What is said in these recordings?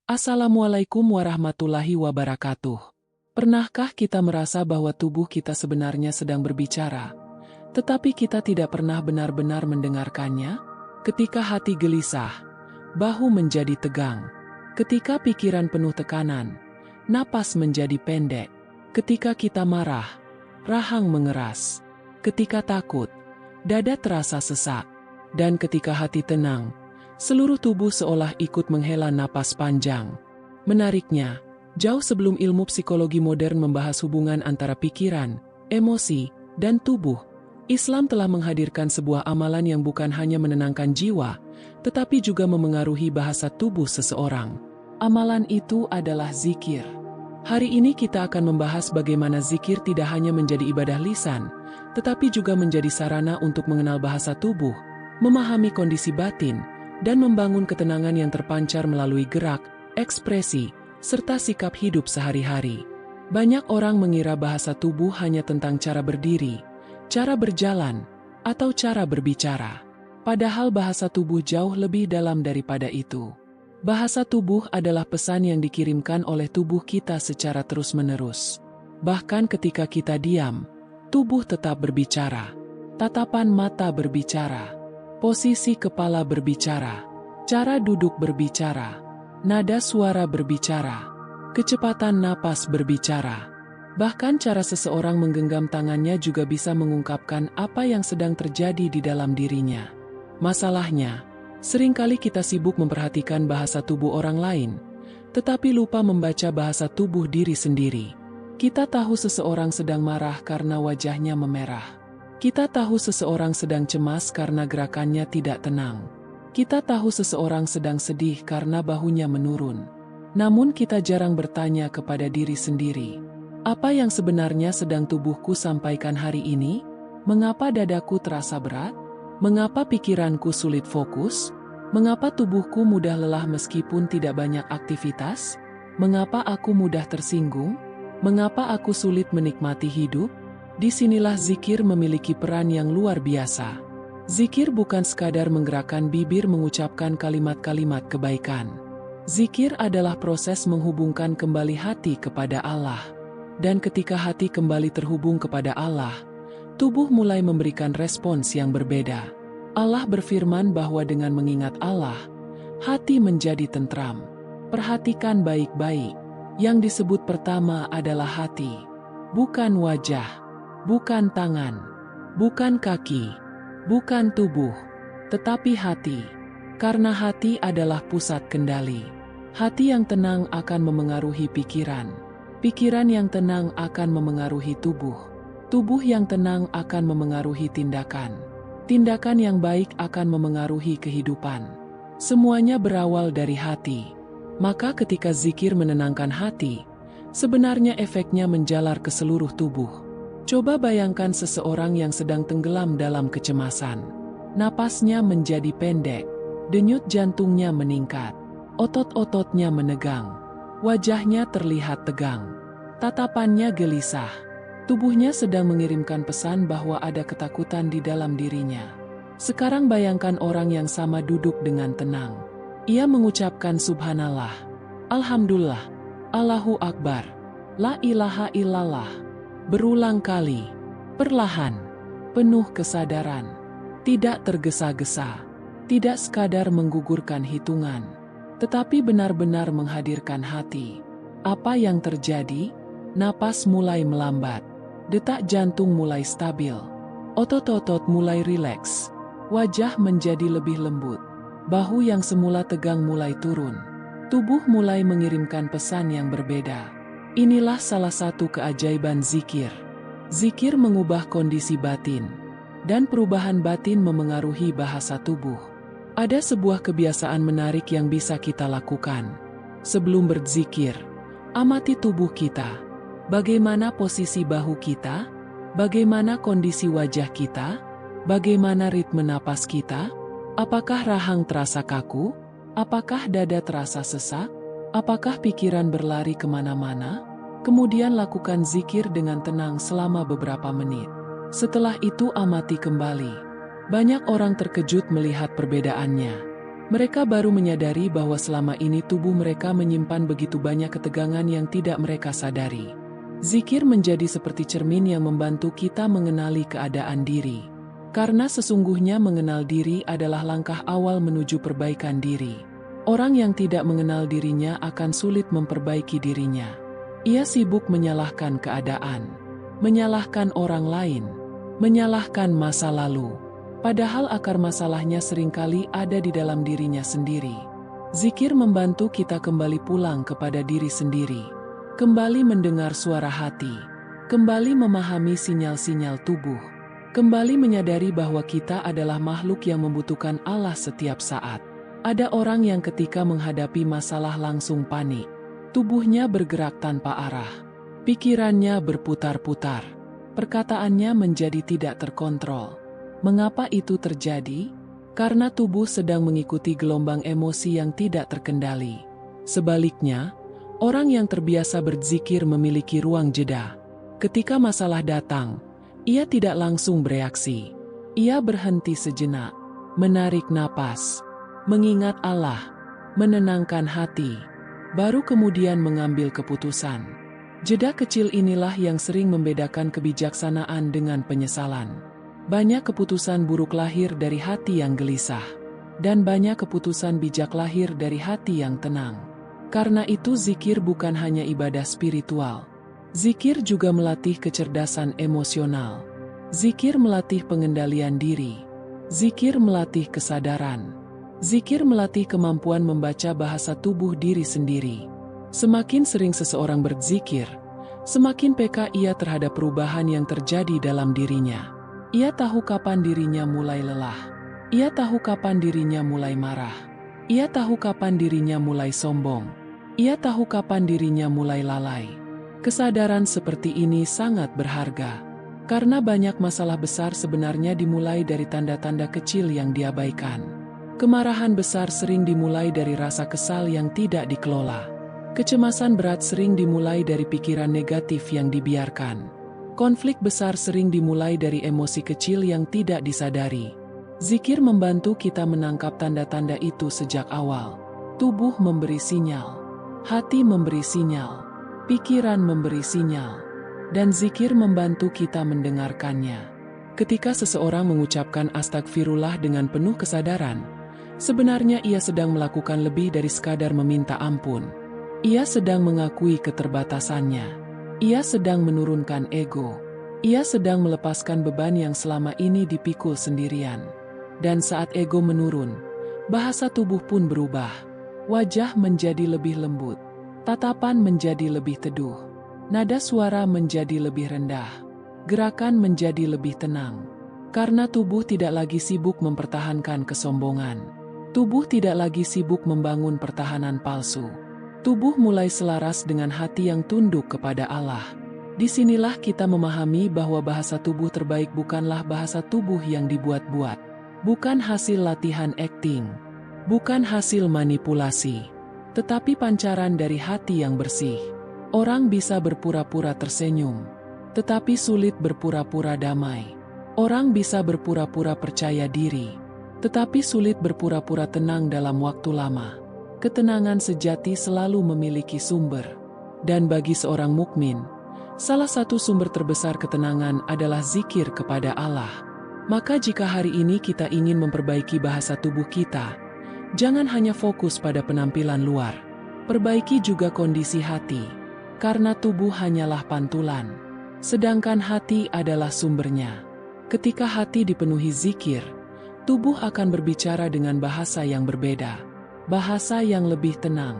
Assalamualaikum warahmatullahi wabarakatuh. Pernahkah kita merasa bahwa tubuh kita sebenarnya sedang berbicara, tetapi kita tidak pernah benar-benar mendengarkannya? Ketika hati gelisah, bahu menjadi tegang. Ketika pikiran penuh tekanan, napas menjadi pendek. Ketika kita marah, rahang mengeras. Ketika takut, dada terasa sesak. Dan ketika hati tenang, seluruh tubuh seolah ikut menghela napas panjang. Menariknya, jauh sebelum ilmu psikologi modern membahas hubungan antara pikiran, emosi, dan tubuh, Islam telah menghadirkan sebuah amalan yang bukan hanya menenangkan jiwa, tetapi juga memengaruhi bahasa tubuh seseorang. Amalan itu adalah zikir. Hari ini kita akan membahas bagaimana zikir tidak hanya menjadi ibadah lisan, tetapi juga menjadi sarana untuk mengenal bahasa tubuh, memahami kondisi batin, dan membangun ketenangan yang terpancar melalui gerak, ekspresi, serta sikap hidup sehari-hari. Banyak orang mengira bahasa tubuh hanya tentang cara berdiri, cara berjalan, atau cara berbicara. Padahal bahasa tubuh jauh lebih dalam daripada itu. Bahasa tubuh adalah pesan yang dikirimkan oleh tubuh kita secara terus-menerus. Bahkan ketika kita diam, tubuh tetap berbicara. Tatapan mata berbicara. Posisi kepala berbicara, cara duduk berbicara, nada suara berbicara, kecepatan napas berbicara. Bahkan cara seseorang menggenggam tangannya juga bisa mengungkapkan apa yang sedang terjadi di dalam dirinya. Masalahnya, seringkali kita sibuk memperhatikan bahasa tubuh orang lain, tetapi lupa membaca bahasa tubuh diri sendiri. Kita tahu seseorang sedang marah karena wajahnya memerah. Kita tahu seseorang sedang cemas karena gerakannya tidak tenang. Kita tahu seseorang sedang sedih karena bahunya menurun. Namun kita jarang bertanya kepada diri sendiri, apa yang sebenarnya sedang tubuhku sampaikan hari ini? Mengapa dadaku terasa berat? Mengapa pikiranku sulit fokus? Mengapa tubuhku mudah lelah meskipun tidak banyak aktivitas? Mengapa aku mudah tersinggung? Mengapa aku sulit menikmati hidup? Disinilah zikir memiliki peran yang luar biasa. Zikir bukan sekadar menggerakkan bibir mengucapkan kalimat-kalimat kebaikan. Zikir adalah proses menghubungkan kembali hati kepada Allah. Dan ketika hati kembali terhubung kepada Allah, tubuh mulai memberikan respons yang berbeda. Allah berfirman bahwa dengan mengingat Allah, hati menjadi tentram. Perhatikan baik-baik. Yang disebut pertama adalah hati, bukan wajah. Bukan tangan, bukan kaki, bukan tubuh, tetapi hati. Karena hati adalah pusat kendali. Hati yang tenang akan memengaruhi pikiran. Pikiran yang tenang akan memengaruhi tubuh. Tubuh yang tenang akan memengaruhi tindakan. Tindakan yang baik akan memengaruhi kehidupan. Semuanya berawal dari hati. Maka ketika zikir menenangkan hati, sebenarnya efeknya menjalar ke seluruh tubuh. Coba bayangkan seseorang yang sedang tenggelam dalam kecemasan. Napasnya menjadi pendek, denyut jantungnya meningkat, otot-ototnya menegang, wajahnya terlihat tegang, tatapannya gelisah. Tubuhnya sedang mengirimkan pesan bahwa ada ketakutan di dalam dirinya. Sekarang bayangkan orang yang sama duduk dengan tenang. Ia mengucapkan subhanallah, alhamdulillah, Allahu Akbar, la ilaha illallah. Berulang kali, perlahan, penuh kesadaran, tidak tergesa-gesa, tidak sekadar menggugurkan hitungan, tetapi benar-benar menghadirkan hati. Apa yang terjadi? Napas mulai melambat, detak jantung mulai stabil, otot-otot mulai rileks, wajah menjadi lebih lembut, bahu yang semula tegang mulai turun, tubuh mulai mengirimkan pesan yang berbeda. Inilah salah satu keajaiban zikir. Zikir mengubah kondisi batin, dan perubahan batin memengaruhi bahasa tubuh. Ada sebuah kebiasaan menarik yang bisa kita lakukan. Sebelum berzikir, amati tubuh kita. Bagaimana posisi bahu kita? Bagaimana kondisi wajah kita? Bagaimana ritme napas kita? Apakah rahang terasa kaku? Apakah dada terasa sesak? Apakah pikiran berlari kemana-mana? Kemudian lakukan zikir dengan tenang selama beberapa menit. Setelah itu amati kembali. Banyak orang terkejut melihat perbedaannya. Mereka baru menyadari bahwa selama ini tubuh mereka menyimpan begitu banyak ketegangan yang tidak mereka sadari. Zikir menjadi seperti cermin yang membantu kita mengenali keadaan diri. Karena sesungguhnya mengenal diri adalah langkah awal menuju perbaikan diri. Orang yang tidak mengenal dirinya akan sulit memperbaiki dirinya. Ia sibuk menyalahkan keadaan, menyalahkan orang lain, menyalahkan masa lalu. Padahal akar masalahnya seringkali ada di dalam dirinya sendiri. Zikir membantu kita kembali pulang kepada diri sendiri, kembali mendengar suara hati, kembali memahami sinyal-sinyal tubuh, kembali menyadari bahwa kita adalah makhluk yang membutuhkan Allah setiap saat. Ada orang yang ketika menghadapi masalah langsung panik, tubuhnya bergerak tanpa arah, pikirannya berputar-putar, perkataannya menjadi tidak terkontrol. Mengapa itu terjadi? Karena tubuh sedang mengikuti gelombang emosi yang tidak terkendali. Sebaliknya, orang yang terbiasa berzikir memiliki ruang jeda. Ketika masalah datang, ia tidak langsung bereaksi. Ia berhenti sejenak, menarik napas, mengingat Allah, menenangkan hati, baru kemudian mengambil keputusan. Jeda kecil inilah yang sering membedakan kebijaksanaan dengan penyesalan. Banyak keputusan buruk lahir dari hati yang gelisah, dan banyak keputusan bijak lahir dari hati yang tenang. Karena itu zikir bukan hanya ibadah spiritual. Zikir juga melatih kecerdasan emosional. Zikir melatih pengendalian diri. Zikir melatih kesadaran. Zikir melatih kemampuan membaca bahasa tubuh diri sendiri. Semakin sering seseorang berzikir, semakin peka ia terhadap perubahan yang terjadi dalam dirinya. Ia tahu kapan dirinya mulai lelah. Ia tahu kapan dirinya mulai marah. Ia tahu kapan dirinya mulai sombong. Ia tahu kapan dirinya mulai lalai. Kesadaran seperti ini sangat berharga. Karena banyak masalah besar sebenarnya dimulai dari tanda-tanda kecil yang diabaikan. Kemarahan besar sering dimulai dari rasa kesal yang tidak dikelola. Kecemasan berat sering dimulai dari pikiran negatif yang dibiarkan. Konflik besar sering dimulai dari emosi kecil yang tidak disadari. Zikir membantu kita menangkap tanda-tanda itu sejak awal. Tubuh memberi sinyal, hati memberi sinyal, pikiran memberi sinyal, dan zikir membantu kita mendengarkannya. Ketika seseorang mengucapkan astagfirullah dengan penuh kesadaran, sebenarnya ia sedang melakukan lebih dari sekadar meminta ampun. Ia sedang mengakui keterbatasannya. Ia sedang menurunkan ego. Ia sedang melepaskan beban yang selama ini dipikul sendirian. Dan saat ego menurun, bahasa tubuh pun berubah. Wajah menjadi lebih lembut. Tatapan menjadi lebih teduh. Nada suara menjadi lebih rendah. Gerakan menjadi lebih tenang. Karena tubuh tidak lagi sibuk mempertahankan kesombongan. Tubuh tidak lagi sibuk membangun pertahanan palsu. Tubuh mulai selaras dengan hati yang tunduk kepada Allah. Disinilah kita memahami bahwa bahasa tubuh terbaik bukanlah bahasa tubuh yang dibuat-buat. Bukan hasil latihan akting. Bukan hasil manipulasi. Tetapi pancaran dari hati yang bersih. Orang bisa berpura-pura tersenyum. Tetapi sulit berpura-pura damai. Orang bisa berpura-pura percaya diri. Tetapi sulit berpura-pura tenang dalam waktu lama. Ketenangan sejati selalu memiliki sumber. Dan bagi seorang mukmin, salah satu sumber terbesar ketenangan adalah zikir kepada Allah. Maka jika hari ini kita ingin memperbaiki bahasa tubuh kita, jangan hanya fokus pada penampilan luar. Perbaiki juga kondisi hati. Karena tubuh hanyalah pantulan, sedangkan hati adalah sumbernya. Ketika hati dipenuhi zikir, tubuh akan berbicara dengan bahasa yang berbeda. Bahasa yang lebih tenang,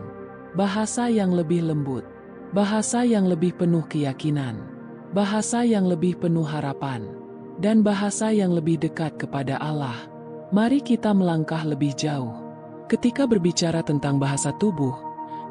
bahasa yang lebih lembut, bahasa yang lebih penuh keyakinan, bahasa yang lebih penuh harapan, dan bahasa yang lebih dekat kepada Allah. Mari kita melangkah lebih jauh. Ketika berbicara tentang bahasa tubuh,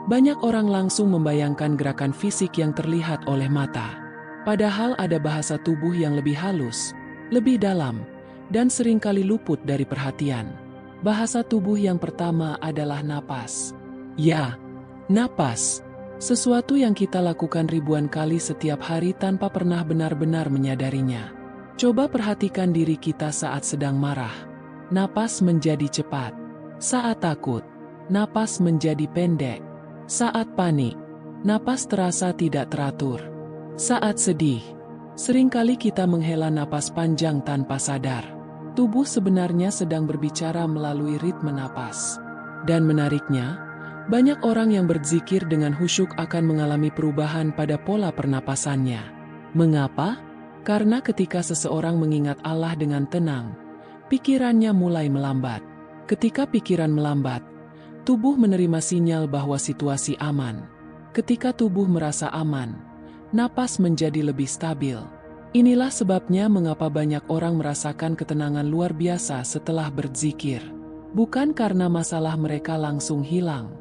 banyak orang langsung membayangkan gerakan fisik yang terlihat oleh mata. Padahal ada bahasa tubuh yang lebih halus, lebih dalam, dan seringkali luput dari perhatian. Bahasa tubuh yang pertama adalah napas. Ya, napas. Sesuatu yang kita lakukan ribuan kali setiap hari tanpa pernah benar-benar menyadarinya. Coba perhatikan diri kita saat sedang marah. Napas menjadi cepat. Saat takut, napas menjadi pendek. Saat panik, napas terasa tidak teratur. Saat sedih, seringkali kita menghela napas panjang tanpa sadar. Tubuh sebenarnya sedang berbicara melalui ritme napas. Dan menariknya, banyak orang yang berzikir dengan khusyuk akan mengalami perubahan pada pola pernapasannya. Mengapa? Karena ketika seseorang mengingat Allah dengan tenang, pikirannya mulai melambat. Ketika pikiran melambat, tubuh menerima sinyal bahwa situasi aman. Ketika tubuh merasa aman, napas menjadi lebih stabil. Inilah sebabnya mengapa banyak orang merasakan ketenangan luar biasa setelah berzikir. Bukan karena masalah mereka langsung hilang.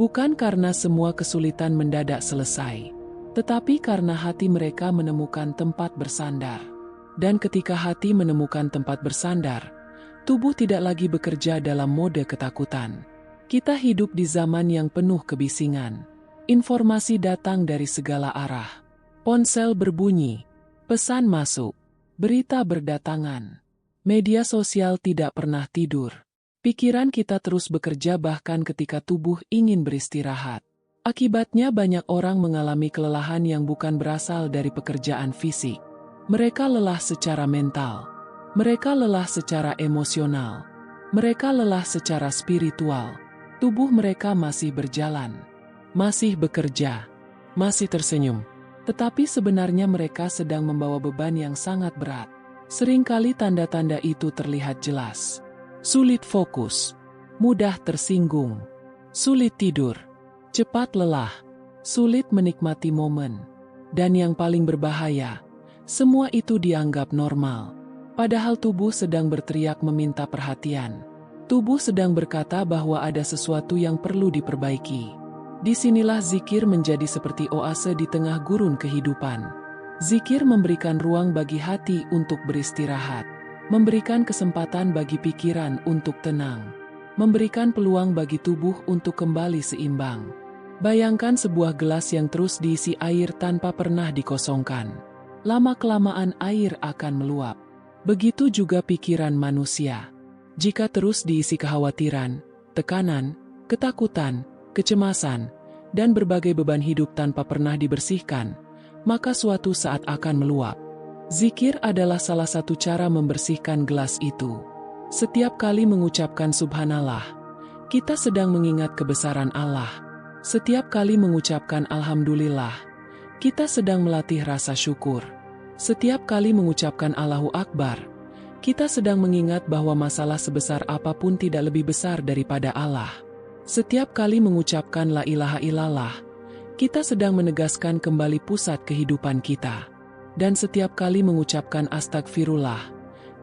Bukan karena semua kesulitan mendadak selesai. Tetapi karena hati mereka menemukan tempat bersandar. Dan ketika hati menemukan tempat bersandar, tubuh tidak lagi bekerja dalam mode ketakutan. Kita hidup di zaman yang penuh kebisingan. Informasi datang dari segala arah. Ponsel berbunyi, pesan masuk, berita berdatangan. Media sosial tidak pernah tidur. Pikiran kita terus bekerja bahkan ketika tubuh ingin beristirahat. Akibatnya banyak orang mengalami kelelahan yang bukan berasal dari pekerjaan fisik. Mereka lelah secara mental. Mereka lelah secara emosional. Mereka lelah secara spiritual. Tubuh mereka masih berjalan, masih bekerja, masih tersenyum. Tetapi sebenarnya mereka sedang membawa beban yang sangat berat. Seringkali tanda-tanda itu terlihat jelas. Sulit fokus, mudah tersinggung, sulit tidur, cepat lelah, sulit menikmati momen. Dan yang paling berbahaya, semua itu dianggap normal. Padahal tubuh sedang berteriak meminta perhatian. Tubuh sedang berkata bahwa ada sesuatu yang perlu diperbaiki. Disinilah zikir menjadi seperti oase di tengah gurun kehidupan. Zikir memberikan ruang bagi hati untuk beristirahat, memberikan kesempatan bagi pikiran untuk tenang, memberikan peluang bagi tubuh untuk kembali seimbang. Bayangkan sebuah gelas yang terus diisi air tanpa pernah dikosongkan. Lama-kelamaan air akan meluap. Begitu juga pikiran manusia. Jika terus diisi kekhawatiran, tekanan, ketakutan, kecemasan, dan berbagai beban hidup tanpa pernah dibersihkan, maka suatu saat akan meluap. Zikir adalah salah satu cara membersihkan gelas itu. Setiap kali mengucapkan subhanallah, kita sedang mengingat kebesaran Allah. Setiap kali mengucapkan alhamdulillah, kita sedang melatih rasa syukur. Setiap kali mengucapkan Allahu Akbar, kita sedang mengingat bahwa masalah sebesar apapun tidak lebih besar daripada Allah. Setiap kali mengucapkan la ilaha illallah, kita sedang menegaskan kembali pusat kehidupan kita. Dan setiap kali mengucapkan astagfirullah,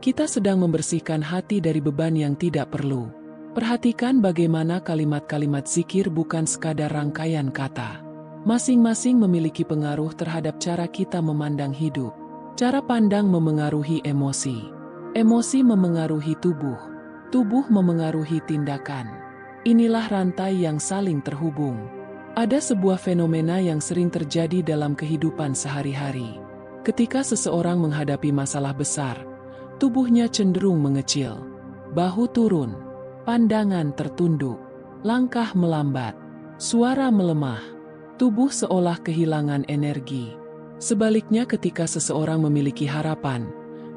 kita sedang membersihkan hati dari beban yang tidak perlu. Perhatikan bagaimana kalimat-kalimat zikir bukan sekadar rangkaian kata. Masing-masing memiliki pengaruh terhadap cara kita memandang hidup. Cara pandang memengaruhi emosi. Emosi memengaruhi tubuh. Tubuh memengaruhi tindakan. Inilah rantai yang saling terhubung. Ada sebuah fenomena yang sering terjadi dalam kehidupan sehari-hari. Ketika seseorang menghadapi masalah besar, tubuhnya cenderung mengecil. Bahu turun, pandangan tertunduk, langkah melambat, suara melemah, tubuh seolah kehilangan energi. Sebaliknya ketika seseorang memiliki harapan,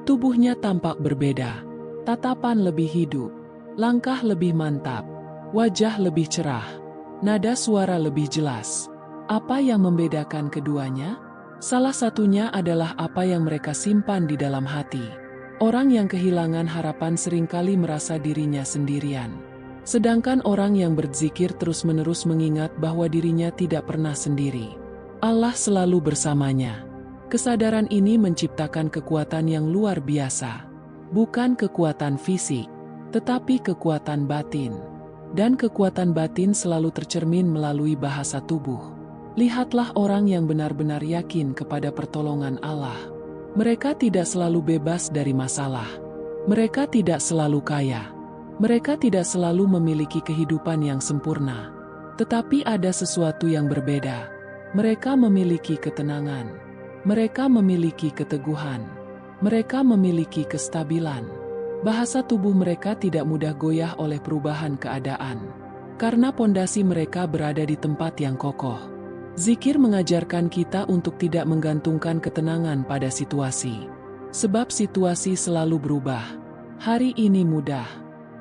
tubuhnya tampak berbeda. Tatapan lebih hidup, langkah lebih mantap, wajah lebih cerah, nada suara lebih jelas. Apa yang membedakan keduanya? Salah satunya adalah apa yang mereka simpan di dalam hati. Orang yang kehilangan harapan seringkali merasa dirinya sendirian. Sedangkan orang yang berzikir terus-menerus mengingat bahwa dirinya tidak pernah sendiri. Allah selalu bersamanya. Kesadaran ini menciptakan kekuatan yang luar biasa. Bukan kekuatan fisik, tetapi kekuatan batin. Dan kekuatan batin selalu tercermin melalui bahasa tubuh. Lihatlah orang yang benar-benar yakin kepada pertolongan Allah. Mereka tidak selalu bebas dari masalah. Mereka tidak selalu kaya. Mereka tidak selalu memiliki kehidupan yang sempurna. Tetapi ada sesuatu yang berbeda. Mereka memiliki ketenangan. Mereka memiliki keteguhan. Mereka memiliki kestabilan. Bahasa tubuh mereka tidak mudah goyah oleh perubahan keadaan. Karena pondasi mereka berada di tempat yang kokoh. Zikir mengajarkan kita untuk tidak menggantungkan ketenangan pada situasi. Sebab situasi selalu berubah. Hari ini mudah,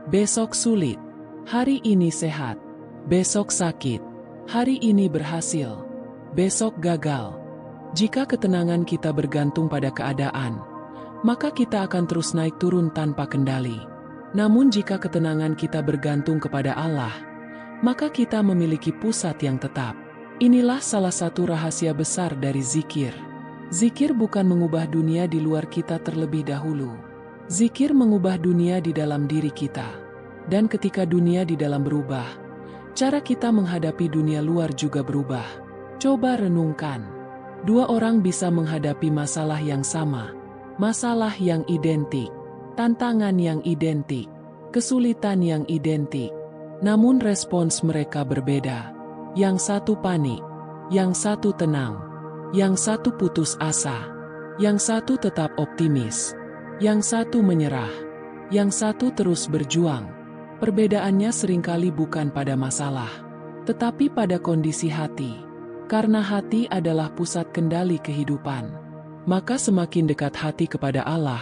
besok sulit. Hari ini sehat, besok sakit. Hari ini berhasil, besok gagal. Jika ketenangan kita bergantung pada keadaan, maka kita akan terus naik turun tanpa kendali. Namun jika ketenangan kita bergantung kepada Allah, maka kita memiliki pusat yang tetap. Inilah salah satu rahasia besar dari zikir. Zikir bukan mengubah dunia di luar kita terlebih dahulu. Zikir mengubah dunia di dalam diri kita. Dan ketika dunia di dalam berubah, cara kita menghadapi dunia luar juga berubah. Coba renungkan. Dua orang bisa menghadapi masalah yang sama, masalah yang identik, tantangan yang identik, kesulitan yang identik. Namun respons mereka berbeda. Yang satu panik, yang satu tenang, yang satu putus asa, yang satu tetap optimis, yang satu menyerah, yang satu terus berjuang. Perbedaannya seringkali bukan pada masalah, tetapi pada kondisi hati. Karena hati adalah pusat kendali kehidupan. Maka semakin dekat hati kepada Allah,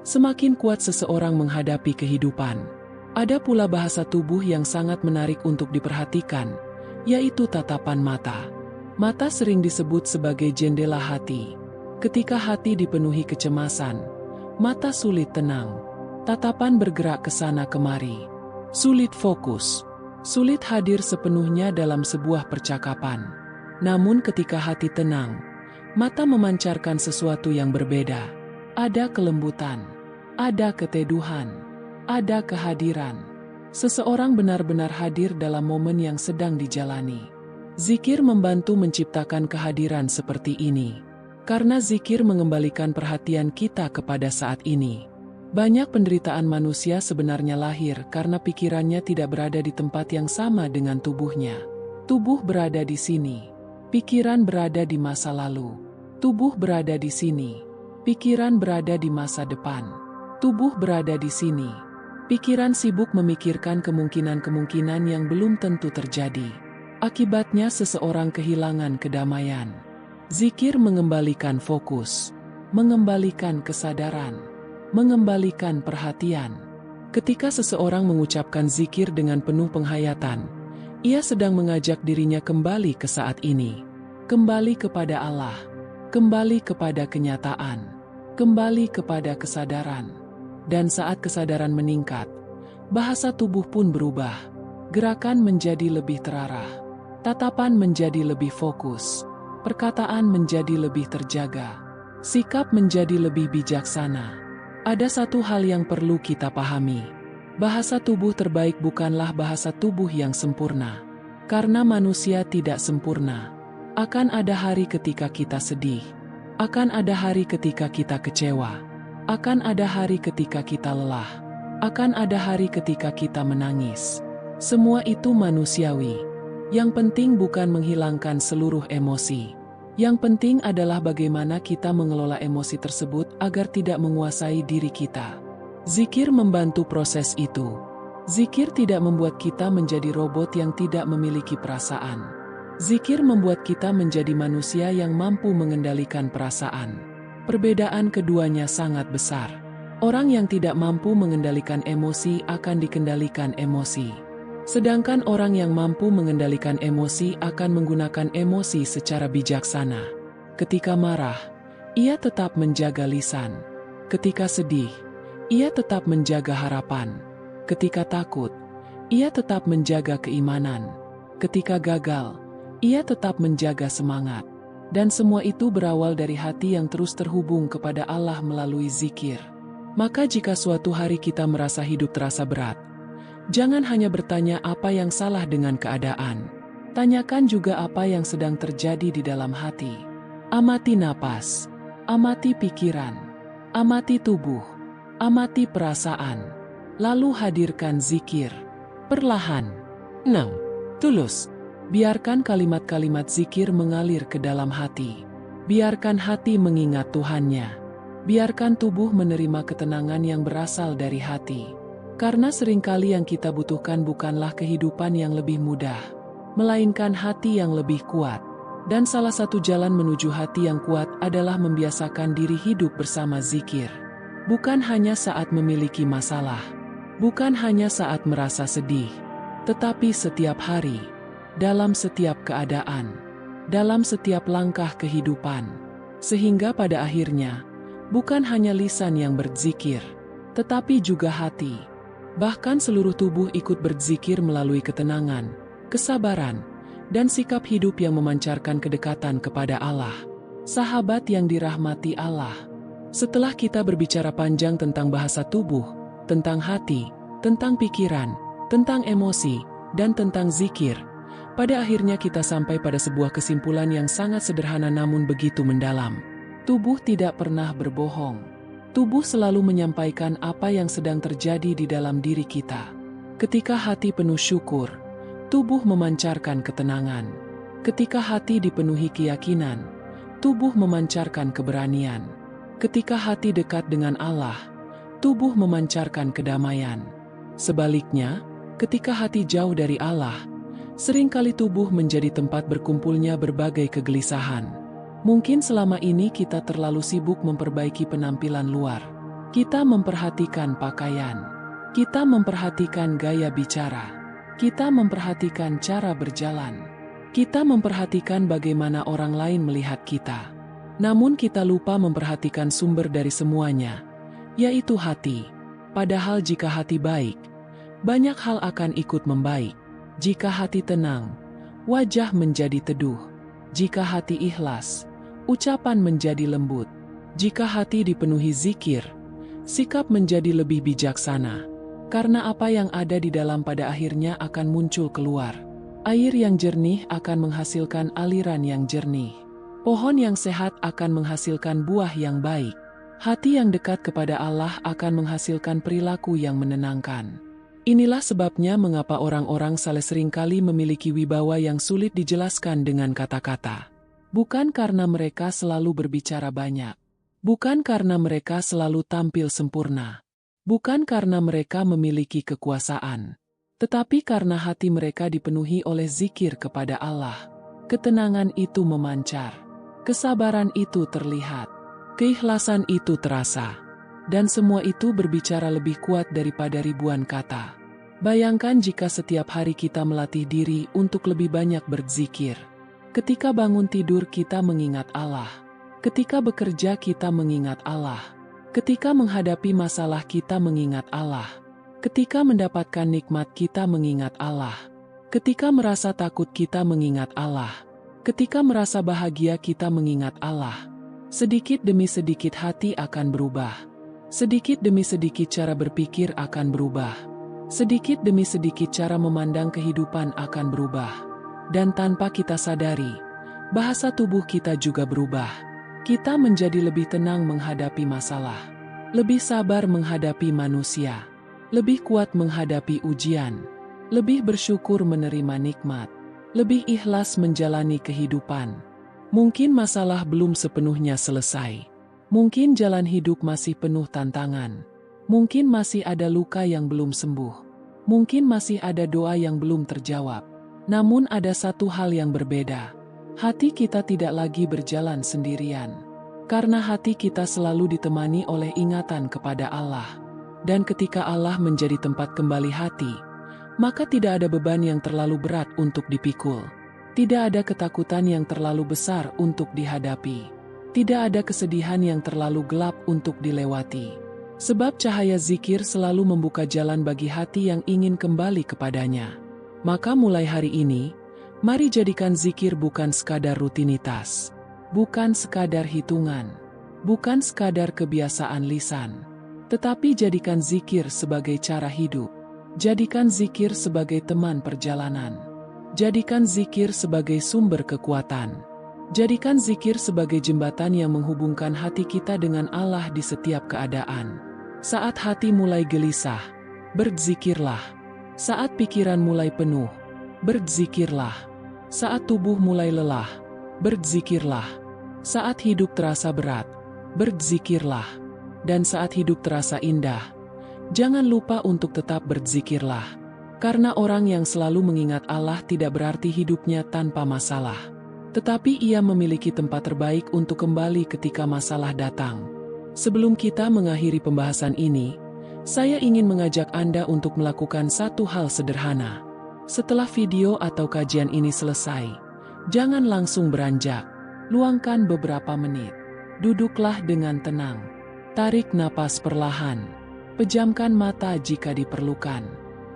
semakin kuat seseorang menghadapi kehidupan. Ada pula bahasa tubuh yang sangat menarik untuk diperhatikan, yaitu tatapan mata. Mata sering disebut sebagai jendela hati. Ketika hati dipenuhi kecemasan, mata sulit tenang. Tatapan bergerak ke sana kemari. Sulit fokus. Sulit hadir sepenuhnya dalam sebuah percakapan. Namun ketika hati tenang, mata memancarkan sesuatu yang berbeda. Ada kelembutan, ada keteduhan, ada kehadiran. Seseorang benar-benar hadir dalam momen yang sedang dijalani. Zikir membantu menciptakan kehadiran seperti ini. Karena zikir mengembalikan perhatian kita kepada saat ini. Banyak penderitaan manusia sebenarnya lahir karena pikirannya tidak berada di tempat yang sama dengan tubuhnya. Tubuh berada di sini. Pikiran berada di masa lalu. Tubuh berada di sini. Pikiran berada di masa depan. Tubuh berada di sini. Pikiran sibuk memikirkan kemungkinan-kemungkinan yang belum tentu terjadi. Akibatnya seseorang kehilangan kedamaian. Zikir mengembalikan fokus, mengembalikan kesadaran, mengembalikan perhatian. Ketika seseorang mengucapkan zikir dengan penuh penghayatan, ia sedang mengajak dirinya kembali ke saat ini. Kembali kepada Allah. Kembali kepada kenyataan. Kembali kepada kesadaran. Dan saat kesadaran meningkat, bahasa tubuh pun berubah. Gerakan menjadi lebih terarah. Tatapan menjadi lebih fokus. Perkataan menjadi lebih terjaga. Sikap menjadi lebih bijaksana. Ada satu hal yang perlu kita pahami. Bahasa tubuh terbaik bukanlah bahasa tubuh yang sempurna. Karena manusia tidak sempurna. Akan ada hari ketika kita sedih. Akan ada hari ketika kita kecewa. Akan ada hari ketika kita lelah. Akan ada hari ketika kita menangis. Semua itu manusiawi. Yang penting bukan menghilangkan seluruh emosi. Yang penting adalah bagaimana kita mengelola emosi tersebut agar tidak menguasai diri kita. Zikir membantu proses itu. Zikir tidak membuat kita menjadi robot yang tidak memiliki perasaan. Zikir membuat kita menjadi manusia yang mampu mengendalikan perasaan. Perbedaan keduanya sangat besar. Orang yang tidak mampu mengendalikan emosi akan dikendalikan emosi. Sedangkan orang yang mampu mengendalikan emosi akan menggunakan emosi secara bijaksana. Ketika marah, ia tetap menjaga lisan. Ketika sedih, ia tetap menjaga harapan. Ketika takut, ia tetap menjaga keimanan. Ketika gagal, ia tetap menjaga semangat. Dan semua itu berawal dari hati yang terus terhubung kepada Allah melalui zikir. Maka jika suatu hari kita merasa hidup terasa berat, jangan hanya bertanya apa yang salah dengan keadaan. Tanyakan juga apa yang sedang terjadi di dalam hati. Amati napas, amati pikiran, amati tubuh. Amati perasaan, lalu hadirkan zikir. Perlahan. 6. Tulus. Biarkan kalimat-kalimat zikir mengalir ke dalam hati. Biarkan hati mengingat Tuhannya. Biarkan tubuh menerima ketenangan yang berasal dari hati. Karena seringkali yang kita butuhkan bukanlah kehidupan yang lebih mudah, melainkan hati yang lebih kuat. Dan salah satu jalan menuju hati yang kuat adalah membiasakan diri hidup bersama zikir. Bukan hanya saat memiliki masalah, bukan hanya saat merasa sedih, tetapi setiap hari, dalam setiap keadaan, dalam setiap langkah kehidupan. Sehingga pada akhirnya, bukan hanya lisan yang berzikir, tetapi juga hati. Bahkan seluruh tubuh ikut berzikir melalui ketenangan, kesabaran, dan sikap hidup yang memancarkan kedekatan kepada Allah. Sahabat yang dirahmati Allah, setelah kita berbicara panjang tentang bahasa tubuh, tentang hati, tentang pikiran, tentang emosi, dan tentang zikir, pada akhirnya kita sampai pada sebuah kesimpulan yang sangat sederhana namun begitu mendalam. Tubuh tidak pernah berbohong. Tubuh selalu menyampaikan apa yang sedang terjadi di dalam diri kita. Ketika hati penuh syukur, tubuh memancarkan ketenangan. Ketika hati dipenuhi keyakinan, tubuh memancarkan keberanian. Ketika hati dekat dengan Allah, tubuh memancarkan kedamaian. Sebaliknya, ketika hati jauh dari Allah, seringkali tubuh menjadi tempat berkumpulnya berbagai kegelisahan. Mungkin selama ini kita terlalu sibuk memperbaiki penampilan luar. Kita memperhatikan pakaian. Kita memperhatikan gaya bicara. Kita memperhatikan cara berjalan. Kita memperhatikan bagaimana orang lain melihat kita. Namun kita lupa memperhatikan sumber dari semuanya, yaitu hati. Padahal jika hati baik, banyak hal akan ikut membaik. Jika hati tenang, wajah menjadi teduh. Jika hati ikhlas, ucapan menjadi lembut. Jika hati dipenuhi zikir, sikap menjadi lebih bijaksana. Karena apa yang ada di dalam pada akhirnya akan muncul keluar. Air yang jernih akan menghasilkan aliran yang jernih. Pohon yang sehat akan menghasilkan buah yang baik. Hati yang dekat kepada Allah akan menghasilkan perilaku yang menenangkan. Inilah sebabnya mengapa orang-orang saleh seringkali memiliki wibawa yang sulit dijelaskan dengan kata-kata. Bukan karena mereka selalu berbicara banyak. Bukan karena mereka selalu tampil sempurna. Bukan karena mereka memiliki kekuasaan. Tetapi karena hati mereka dipenuhi oleh zikir kepada Allah. Ketenangan itu memancar. Kesabaran itu terlihat. Keikhlasan itu terasa. Dan semua itu berbicara lebih kuat daripada ribuan kata. Bayangkan jika setiap hari kita melatih diri untuk lebih banyak berzikir. Ketika bangun tidur kita mengingat Allah. Ketika bekerja kita mengingat Allah. Ketika menghadapi masalah kita mengingat Allah. Ketika mendapatkan nikmat kita mengingat Allah. Ketika merasa takut kita mengingat Allah. Ketika merasa bahagia kita mengingat Allah. Sedikit demi sedikit hati akan berubah. Sedikit demi sedikit cara berpikir akan berubah. Sedikit demi sedikit cara memandang kehidupan akan berubah. Dan tanpa kita sadari, bahasa tubuh kita juga berubah. Kita menjadi lebih tenang menghadapi masalah. Lebih sabar menghadapi manusia. Lebih kuat menghadapi ujian. Lebih bersyukur menerima nikmat. Lebih ikhlas menjalani kehidupan. Mungkin masalah belum sepenuhnya selesai. Mungkin jalan hidup masih penuh tantangan. Mungkin masih ada luka yang belum sembuh. Mungkin masih ada doa yang belum terjawab. Namun ada satu hal yang berbeda. Hati kita tidak lagi berjalan sendirian. Karena hati kita selalu ditemani oleh ingatan kepada Allah. Dan ketika Allah menjadi tempat kembali hati, maka tidak ada beban yang terlalu berat untuk dipikul. Tidak ada ketakutan yang terlalu besar untuk dihadapi. Tidak ada kesedihan yang terlalu gelap untuk dilewati. Sebab cahaya zikir selalu membuka jalan bagi hati yang ingin kembali kepadanya. Maka mulai hari ini, mari jadikan zikir bukan sekadar rutinitas. Bukan sekadar hitungan. Bukan sekadar kebiasaan lisan. Tetapi jadikan zikir sebagai cara hidup. Jadikan zikir sebagai teman perjalanan. Jadikan zikir sebagai sumber kekuatan. Jadikan zikir sebagai jembatan yang menghubungkan hati kita dengan Allah di setiap keadaan. Saat hati mulai gelisah, berzikirlah. Saat pikiran mulai penuh, berzikirlah. Saat tubuh mulai lelah, berzikirlah. Saat hidup terasa berat, berzikirlah. Dan saat hidup terasa indah, jangan lupa untuk tetap berzikirlah. Karena orang yang selalu mengingat Allah tidak berarti hidupnya tanpa masalah. Tetapi ia memiliki tempat terbaik untuk kembali ketika masalah datang. Sebelum kita mengakhiri pembahasan ini, saya ingin mengajak Anda untuk melakukan satu hal sederhana. Setelah video atau kajian ini selesai, jangan langsung beranjak. Luangkan beberapa menit. Duduklah dengan tenang. Tarik napas perlahan. Pejamkan mata jika diperlukan.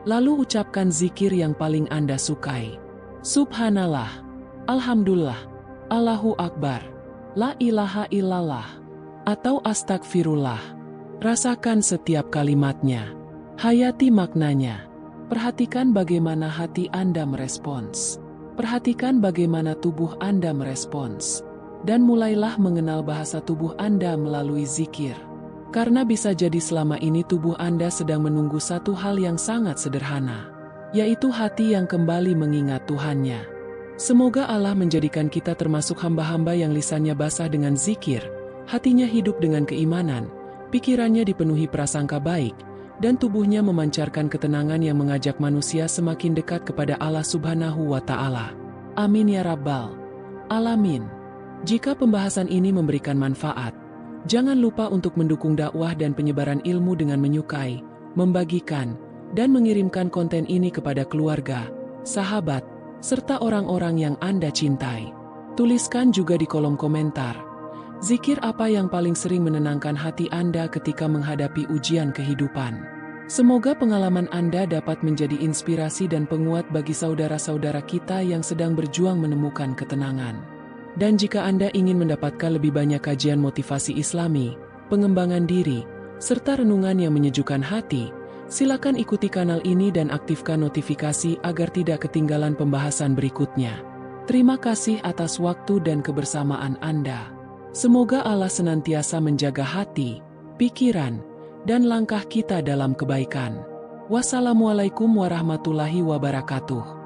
Lalu ucapkan zikir yang paling Anda sukai. Subhanallah, Alhamdulillah, Allahu Akbar, La ilaha illallah, atau astagfirullah. Rasakan setiap kalimatnya. Hayati maknanya. Perhatikan bagaimana hati Anda merespons. Perhatikan bagaimana tubuh Anda merespons. Dan mulailah mengenal bahasa tubuh Anda melalui zikir. Karena bisa jadi selama ini tubuh Anda sedang menunggu satu hal yang sangat sederhana, yaitu hati yang kembali mengingat Tuhannya. Semoga Allah menjadikan kita termasuk hamba-hamba yang lisannya basah dengan zikir, hatinya hidup dengan keimanan, pikirannya dipenuhi prasangka baik, dan tubuhnya memancarkan ketenangan yang mengajak manusia semakin dekat kepada Allah Subhanahu wa Ta'ala. Amin ya Rabbal Alamin. Jika pembahasan ini memberikan manfaat, jangan lupa untuk mendukung dakwah dan penyebaran ilmu dengan menyukai, membagikan, dan mengirimkan konten ini kepada keluarga, sahabat, serta orang-orang yang Anda cintai. Tuliskan juga di kolom komentar, zikir apa yang paling sering menenangkan hati Anda ketika menghadapi ujian kehidupan. Semoga pengalaman Anda dapat menjadi inspirasi dan penguat bagi saudara-saudara kita yang sedang berjuang menemukan ketenangan. Dan jika Anda ingin mendapatkan lebih banyak kajian motivasi Islami, pengembangan diri, serta renungan yang menyejukkan hati, silakan ikuti kanal ini dan aktifkan notifikasi agar tidak ketinggalan pembahasan berikutnya. Terima kasih atas waktu dan kebersamaan Anda. Semoga Allah senantiasa menjaga hati, pikiran, dan langkah kita dalam kebaikan. Wassalamualaikum warahmatullahi wabarakatuh.